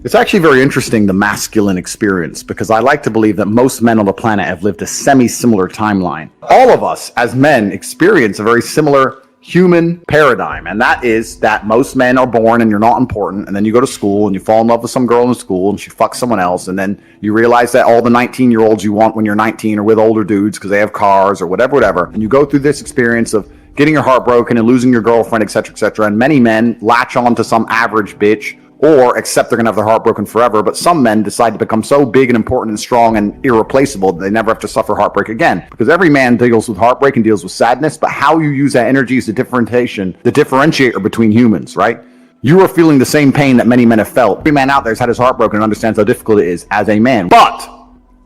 It's actually very interesting, the masculine experience, because I like to believe that most men on the planet have lived a semi-similar timeline. All of us as men experience a very similar human paradigm, and that is that most men are born and you're not important, and then you go to school and you fall in love with some girl in school and she fucks someone else, and then you realize that all the 19-year-olds you want when you're 19 are with older dudes because they have cars or whatever, and you go through this experience of getting your heart broken and losing your girlfriend, etc., and many men latch on to some average bitch or accept they're going to have their heart broken forever, but some men decide to become so big and important and strong and irreplaceable that they never have to suffer heartbreak again. Because every man deals with heartbreak and deals with sadness, but how you use that energy is the differentiator between humans, right? You are feeling the same pain that many men have felt. Every man out there has had his heart broken and understands how difficult it is as a man. But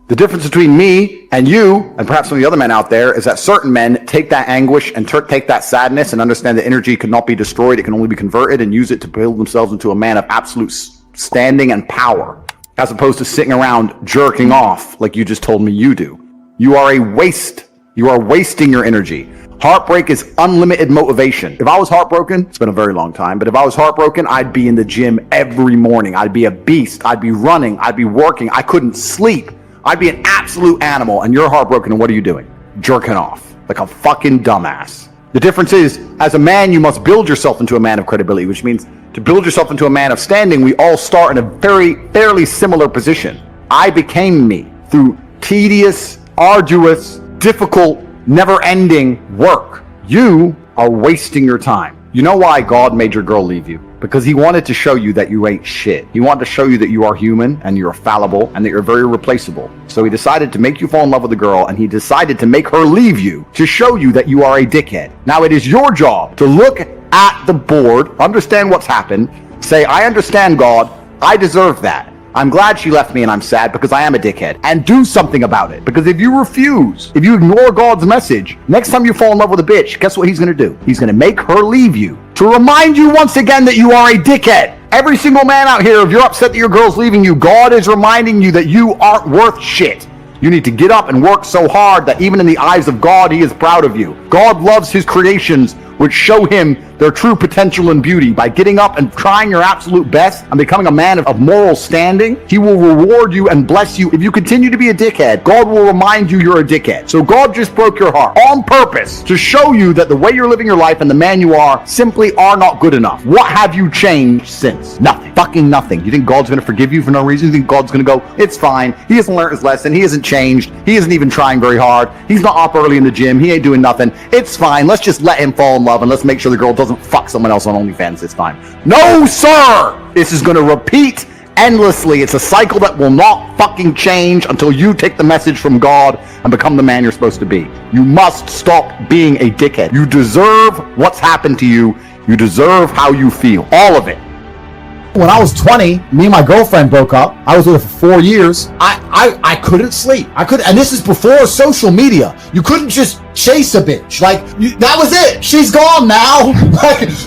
the difference between me and you, and perhaps some of the other men out there, is that certain men take that anguish and take that sadness and understand that energy cannot be destroyed, it can only be converted, and use it to build themselves into a man of absolute standing and power, as opposed to sitting around jerking off like you just told me you do. You are a waste. You are wasting your energy. Heartbreak is unlimited motivation. If I was heartbroken, it's been a very long time, but if I was heartbroken, I'd be in the gym every morning. I'd be a beast. I'd be running. I'd be working. I couldn't sleep. I'd be an absolute animal, and you're heartbroken, and what are you doing? Jerking off like a fucking dumbass. The difference is, as a man, you must build yourself into a man of credibility, which means to build yourself into a man of standing, we all start in a fairly similar position. I became me through tedious, arduous, difficult, never-ending work. You are wasting your time. You know why God made your girl leave you? Because he wanted to show you that you ain't shit. He wanted to show you that you are human and you're fallible and that you're very replaceable. So he decided to make you fall in love with a girl, and he decided to make her leave you to show you that you are a dickhead. Now it is your job to look at the board, understand what's happened, say, I understand, God, I deserve that. I'm glad she left me and I'm sad because I am a dickhead, and do something about it. Because if you refuse, if you ignore God's message, next time you fall in love with a bitch, guess what he's going to do? He's going to make her leave you to remind you once again that you are a dickhead. Every single man out here, if you're upset that your girl's leaving you, God is reminding you that you aren't worth shit. You need to get up and work so hard that even in the eyes of God, he is proud of you. God loves his creations, which show him their true potential and beauty. By getting up and trying your absolute best and becoming a man of moral standing, he will reward you and bless you. If you continue to be a dickhead, God will remind you you're a dickhead. So God just broke your heart on purpose to show you that the way you're living your life and the man you are simply are not good enough. What have you changed since? Nothing. Fucking nothing. You think God's going to forgive you for no reason? You think God's going to go, it's fine. He hasn't learned his lesson. He hasn't changed. He isn't even trying very hard. He's not up early in the gym. He ain't doing nothing. It's fine. Let's just let him fall in love and let's make sure the girl doesn't fuck someone else on OnlyFans this time. No, sir! This is going to repeat endlessly. It's a cycle that will not fucking change until you take the message from God and become the man you're supposed to be. You must stop being a dickhead. You deserve what's happened to you. You deserve how you feel. All of it. When I was 20, me and my girlfriend broke up. I was with her for 4 years. I couldn't sleep. And this is before social media. You couldn't just chase a bitch. That was it. She's gone now.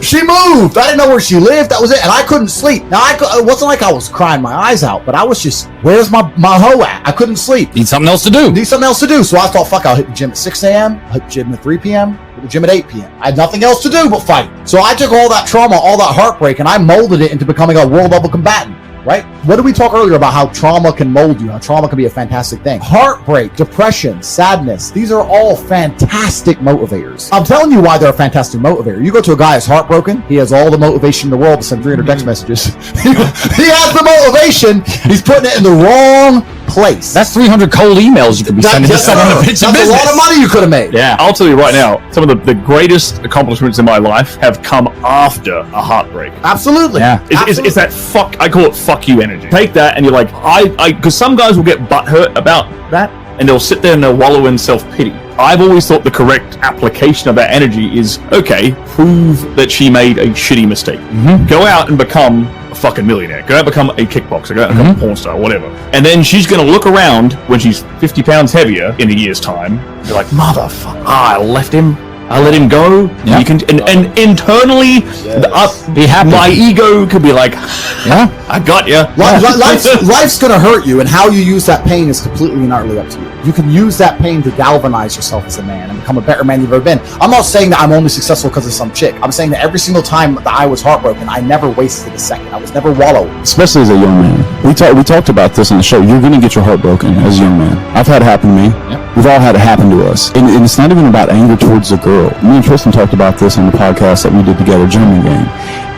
She moved. I didn't know where she lived. That was it. And I couldn't sleep. Now, it wasn't like I was crying my eyes out, but I was just, where's my hoe at? I couldn't sleep. Need something else to do. So I thought, fuck, I'll hit the gym at 6 a.m. I'll hit the gym at 3 p.m. Hit the gym at 8 p.m. I had nothing else to do but fight. So I took all that trauma, all that heartbreak, and I molded it into becoming a world level combatant. Right? What did we talk earlier about how trauma can mold you, how trauma can be a fantastic thing? Heartbreak, depression, sadness, these are all fantastic motivators. I'm telling you why they're a fantastic motivator. You go to a guy who's heartbroken, he has all the motivation in the world to send 300 text messages. He has the motivation, he's putting it in the wrong place. That's 300 cold emails you could be sending to someone to pitch a business. That's a lot of money you could have made. Yeah. I'll tell you right now, some of the greatest accomplishments in my life have come after a heartbreak. Absolutely. Yeah. It's that I call it fuck you energy. Take that and you're like, because some guys will get butthurt about that and they'll sit there and they'll wallow in self-pity. I've always thought the correct application of that energy is, okay, prove that she made a shitty mistake. Mm-hmm. Go out and become a fucking millionaire. Go out and become a kickboxer. Go out and become a porn star, whatever. And then she's going to look around when she's 50 pounds heavier in a year's time. You're like, motherfucker, I left him. I let him go. Yeah. You can, and internally, Be happy. my ego could be like, Yeah. I got you. Life's gonna hurt you, and how you use that pain is completely and utterly up to you. You can use that pain to galvanize yourself as a man and become a better man you've ever been. I'm not saying that I'm only successful because of some chick. I'm saying that every single time that I was heartbroken, I never wasted a second. I was never wallowing. Especially as a young man. We talked about this on the show. You're going to get your heart broken as a young man. I've had it happen to me. Yep. We've all had it happen to us. And it's not even about anger towards the girl. Me and Tristan talked about this on the podcast that we did together, German Game.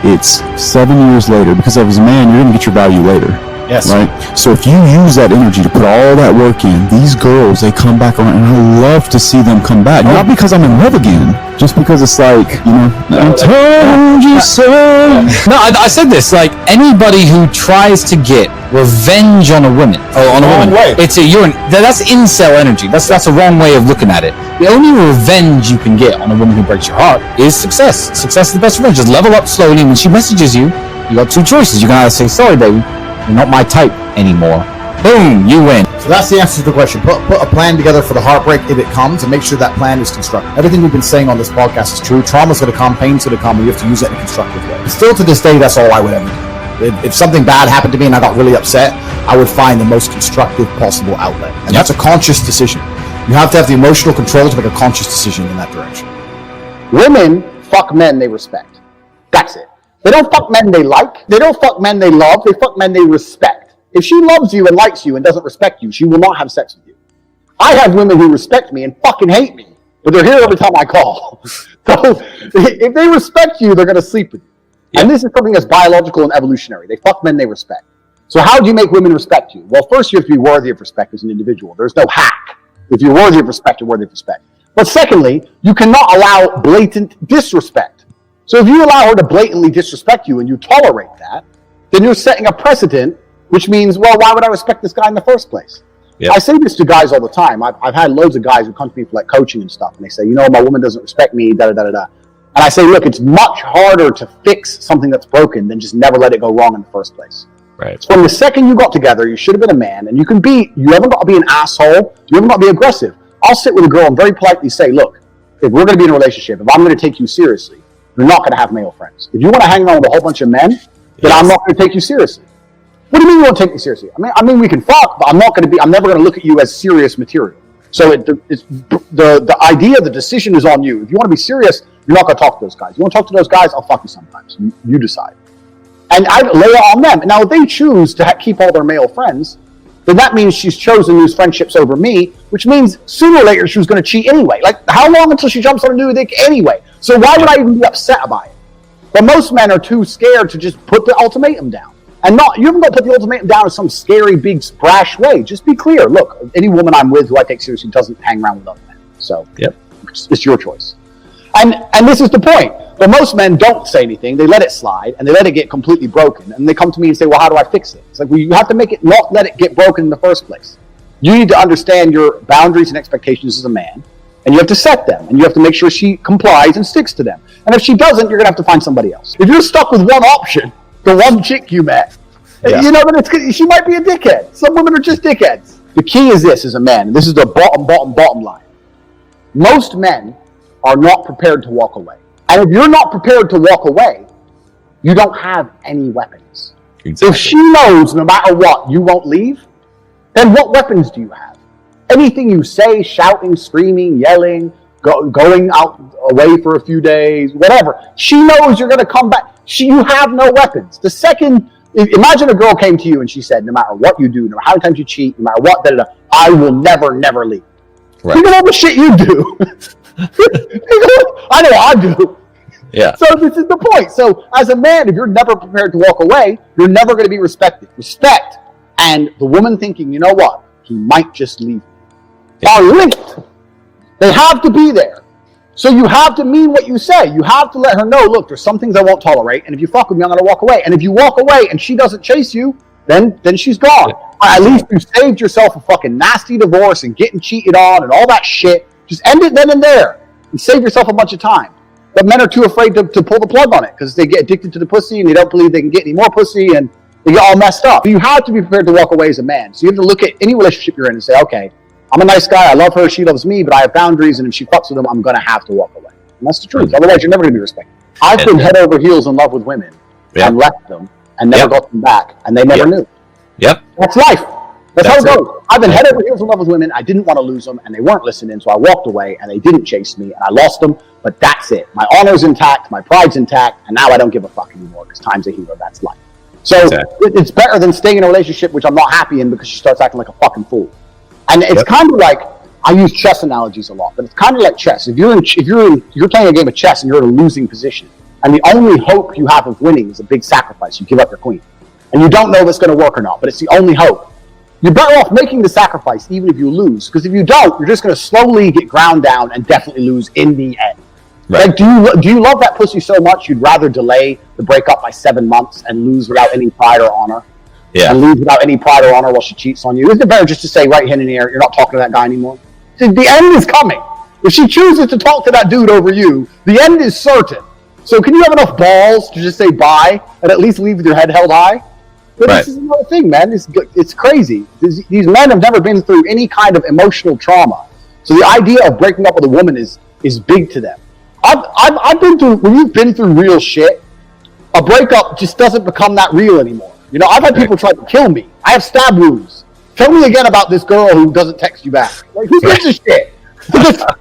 It's 7 years later, because as a man, you're going to get your value later. Yes. Right? So if you use that energy to put all that work in, these girls, they come back around, and I love to see them come back. Not because I'm in love again, just because it's like, I told you so. No, I said this, like, anybody who tries to get revenge on a woman, that's incel energy. That's a wrong way of looking at it. The only revenge you can get on a woman who breaks your heart is success. Success is the best revenge. Just level up slowly, and when she messages you, you got two choices. You can either say, sorry, baby, you're not my type anymore. Boom, you win. So that's the answer to the question. Put a plan together for the heartbreak if it comes, and make sure that plan is constructive. Everything we've been saying on this podcast is true. Trauma's going to come, pain's going to come, and you have to use it in a constructive way. Still to this day, that's all I would ever do. If something bad happened to me and I got really upset, I would find the most constructive possible outlet. And that's a conscious decision. You have to have the emotional control to make a conscious decision in that direction. Women fuck men they respect. That's it. They don't fuck men they like. They don't fuck men they love. They fuck men they respect. If she loves you and likes you and doesn't respect you, she will not have sex with you. I have women who respect me and fucking hate me, but they're here every time I call. So if they respect you, they're going to sleep with you. And this is something that's biological and evolutionary. They fuck men they respect. So how do you make women respect you? Well, first you have to be worthy of respect as an individual. There's no hack. If you're worthy of respect, you're worthy of respect. But secondly, you cannot allow blatant disrespect. So if you allow her to blatantly disrespect you and you tolerate that, then you're setting a precedent, which means, well, why would I respect this guy in the first place? Yep. I say this to guys all the time. I've had loads of guys who come to me for like coaching and stuff, and they say, my woman doesn't respect me, da-da-da-da-da. And I say, look, it's much harder to fix something that's broken than just never let it go wrong in the first place. Right. So from the second you got together, you should have been a man, and you haven't got to be an asshole, you haven't got to be aggressive. I'll sit with a girl and very politely say, look, if we're going to be in a relationship, if I'm going to take you seriously, you're not going to have male friends. If you want to hang around with a whole bunch of men, then I'm not going to take you seriously. What do you mean you won't take me seriously? I mean we can fuck, but I'm never going to look at you as serious material. So the idea, the decision is on you. If you want to be serious, you're not going to talk to those guys. You want to talk to those guys, I'll fuck you sometimes. You decide. And I lay it on them. Now, if they choose to keep all their male friends, then that means she's chosen these friendships over me, which means sooner or later she was going to cheat anyway. Like, how long until she jumps on a new dick anyway? So why would I even be upset about it? But most men are too scared to just put the ultimatum down. And you haven't got to put the ultimatum down in some scary, big, brash way. Just be clear. Look, any woman I'm with who I take seriously doesn't hang around with other men. So it's your choice. And this is the point. But most men don't say anything. They let it slide, and they let it get completely broken. And they come to me and say, well, how do I fix it? It's like, well, you have to not let it get broken in the first place. You need to understand your boundaries and expectations as a man, and you have to set them, and you have to make sure she complies and sticks to them. And if she doesn't, you're going to have to find somebody else. If you're stuck with one option, the one chick you met, then she might be a dickhead. Some women are just dickheads. The key is this as a man, and this is the bottom line. Most men are not prepared to walk away. And if you're not prepared to walk away, you don't have any weapons. Exactly. If she knows no matter what, you won't leave, then what weapons do you have? Anything you say, shouting, screaming, yelling, going out away for a few days, whatever. She knows you're going to come back. You have no weapons. The second, imagine a girl came to you and she said, no matter what you do, no matter how many times you cheat, no matter what, I will never leave. Right. Think of all the shit you do. I know I do. Yeah. So this is the point. So as a man, if you're never prepared to walk away, you're never going to be respected. Respect and the woman thinking, you know what, he might just leave me, are linked. They have to be there. So you have to mean what you say. You have to let her know, look, there's some things I won't tolerate, and if you fuck with me, I'm going to walk away. And if you walk away and she doesn't chase you, then she's gone. At least you saved yourself a fucking nasty divorce and getting cheated on and all that shit. Just end it then and there and save yourself a bunch of time. But men are too afraid to pull the plug on it because they get addicted to the pussy and they don't believe they can get any more pussy and they get all messed up. You have to be prepared to walk away as a man. So you have to look at any relationship you're in and say, okay, I'm a nice guy, I love her, she loves me, but I have boundaries, and if she fucks with them, I'm going to have to walk away. And that's the truth. Otherwise, you're never going to be respected. I've been head over heels in love with women and left them and never got them back, and they never knew. Yep. That's life. That's how it goes. I've been head over heels in love with women. I didn't want to lose them, and they weren't listening, so I walked away, and they didn't chase me, and I lost them. But that's it. My honor's intact, my pride's intact, and now I don't give a fuck anymore because time's a healer. That's life. So it's better than staying in a relationship which I'm not happy in because she starts acting like a fucking fool. And it's kind of like, I use chess analogies a lot, but it's kind of like chess. If you're playing a game of chess and you're in a losing position, and the only hope you have of winning is a big sacrifice, you give up your queen, and you don't know if it's going to work or not, but it's the only hope. You're better off making the sacrifice even if you lose, because if you don't, you're just going to slowly get ground down and definitely lose in the end. Right. Like, do you love that pussy so much you'd rather delay the breakup by 7 months and lose without any pride or honor? Yeah. And lose without any pride or honor while she cheats on you? Isn't it better just to say right hand in the air, you're not talking to that guy anymore? See, the end is coming. If she chooses to talk to that dude over you, the end is certain. So can you have enough balls to just say bye and at least leave with your head held high? But this is another thing, man. It's crazy. These men have never been through any kind of emotional trauma. So the idea of breaking up with a woman is big to them. I've been through, when you've been through real shit, a breakup just doesn't become that real anymore. You know, I've had people try to kill me. I have stab wounds. Tell me again about this girl who doesn't text you back. Like, who gives a shit?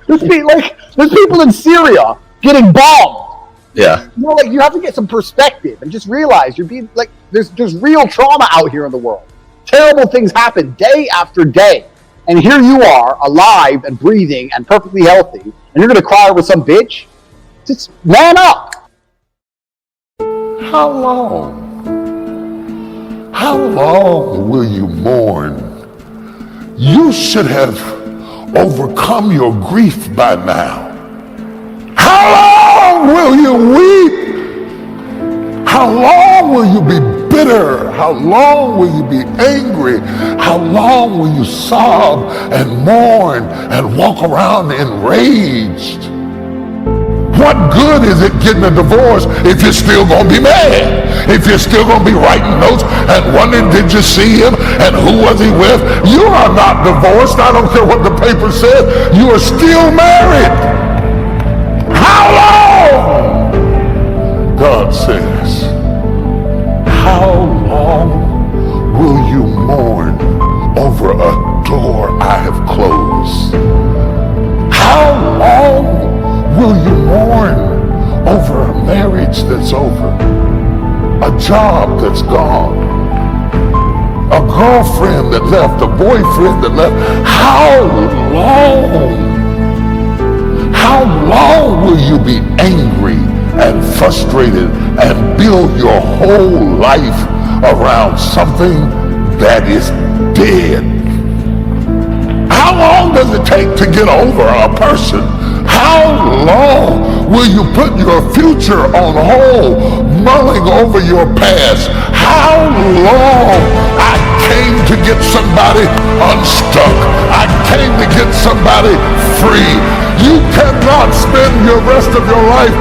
There's people in Syria getting bombed. Yeah. You know, like, you have to get some perspective and just realize you're being, like, there's real trauma out here in the world. Terrible things happen day after day. And here you are, alive and breathing and perfectly healthy, and you're going to cry over some bitch? Just man up. How long will you mourn? You should have overcome your grief by now. How long will you weep? How long will you be bitter? How long will you be angry? How long will you sob and mourn and walk around enraged? What good is it getting a divorce if you're still going to be mad? If you're still going to be writing notes and wondering, did you see him? And who was he with? You are not divorced. I don't care what the paper says. You are still married. How long? God says, how long will you mourn over a door I have closed? How long will you mourn over a marriage that's over, a job that's gone, a girlfriend that left, a boyfriend that left? How long will you be angry and frustrated and build your whole life around something that is dead? How long does it take to get over a person? How long will you put your future on hold, mulling over your past? How long? I came to get somebody unstuck. I came to get somebody free. You cannot spend your rest of your life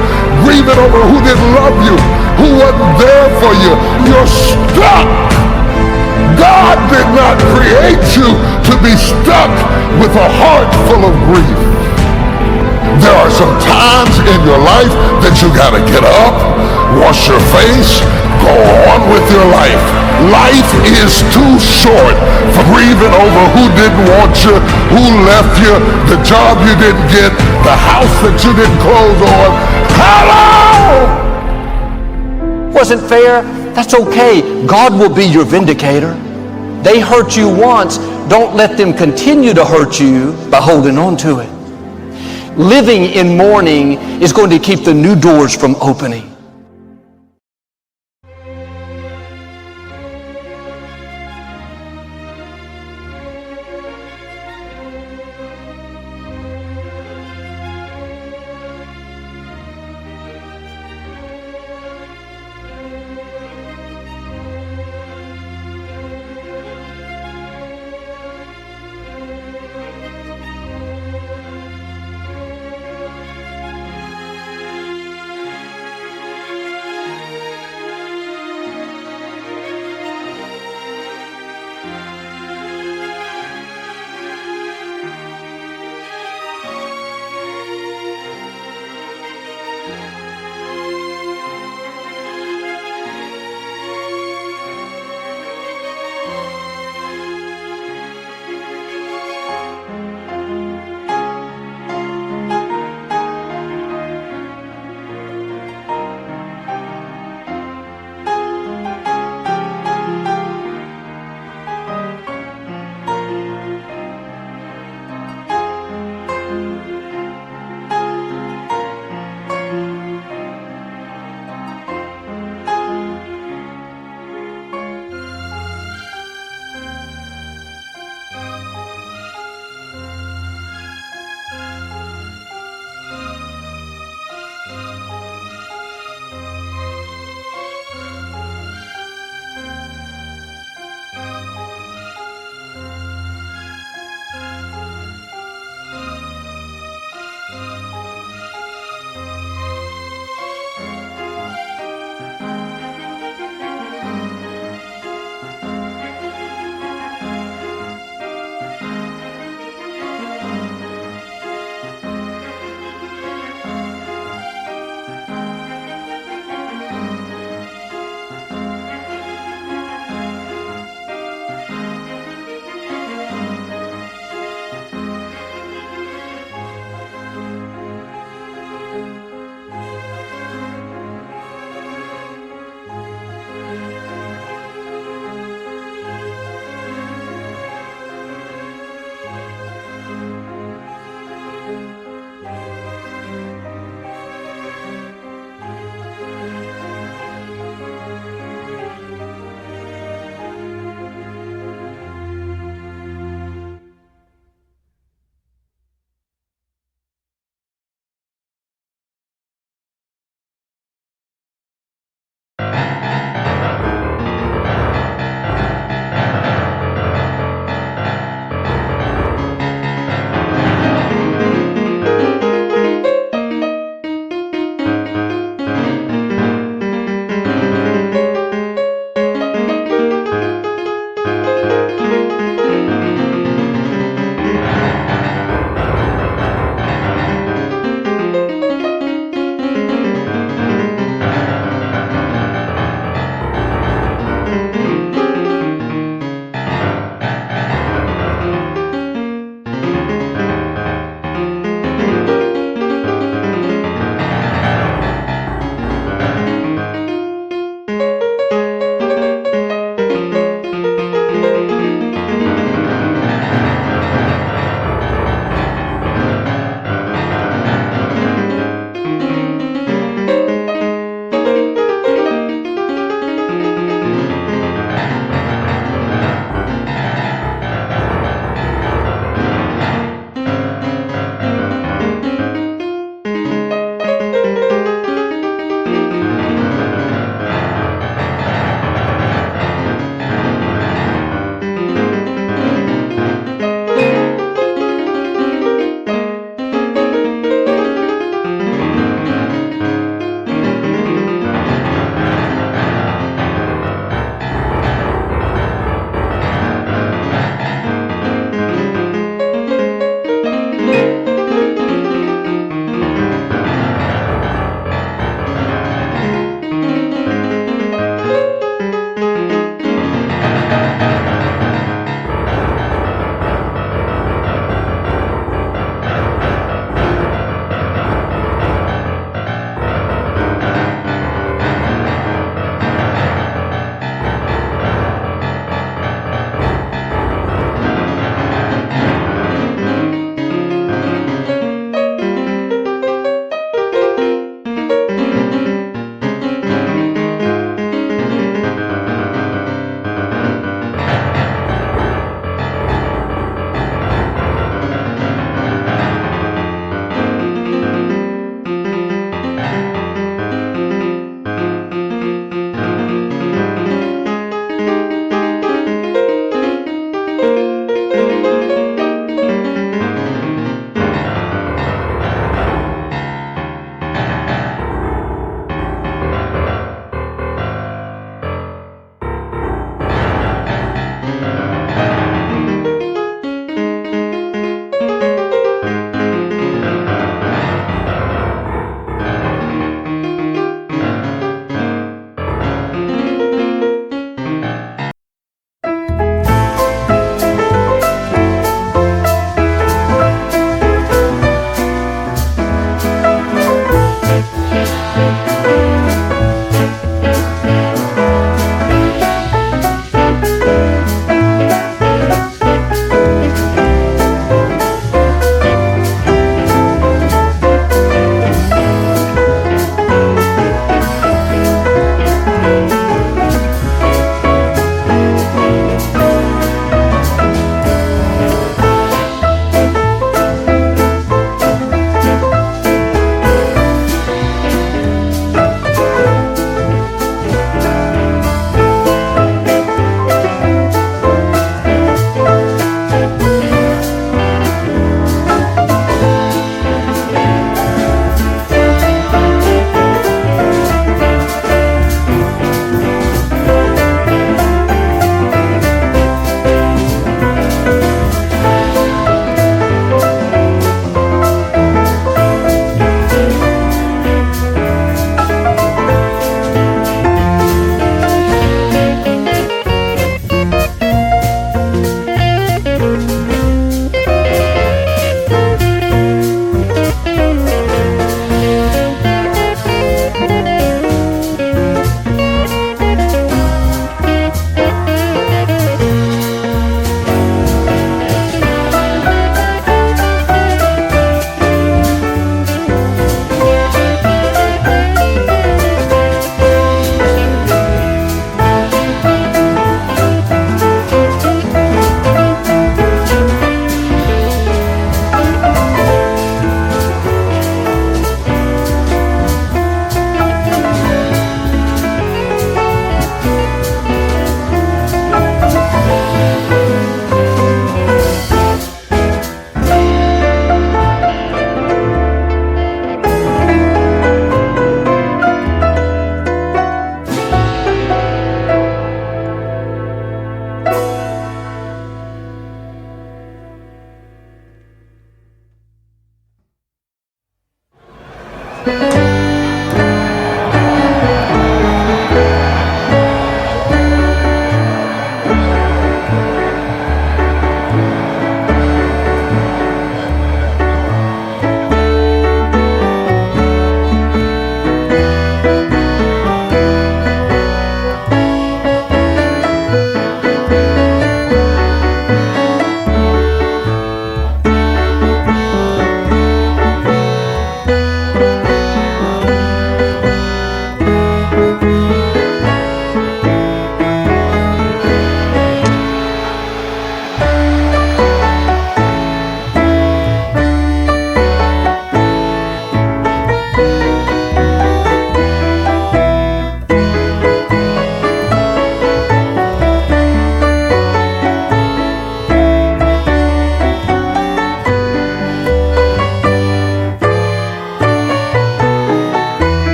grieving over who didn't love you, who wasn't there for you. You're stuck. God did not create you to be stuck with a heart full of grief. There are some times in your life that you gotta get up, wash your face, go on with your life. Life is too short for grieving over who didn't want you, who left you, the job you didn't get, the house that you didn't close on. Hello! Wasn't fair? That's okay. God will be your vindicator. They hurt you once. Don't let them continue to hurt you by holding on to it. Living in mourning is going to keep the new doors from opening.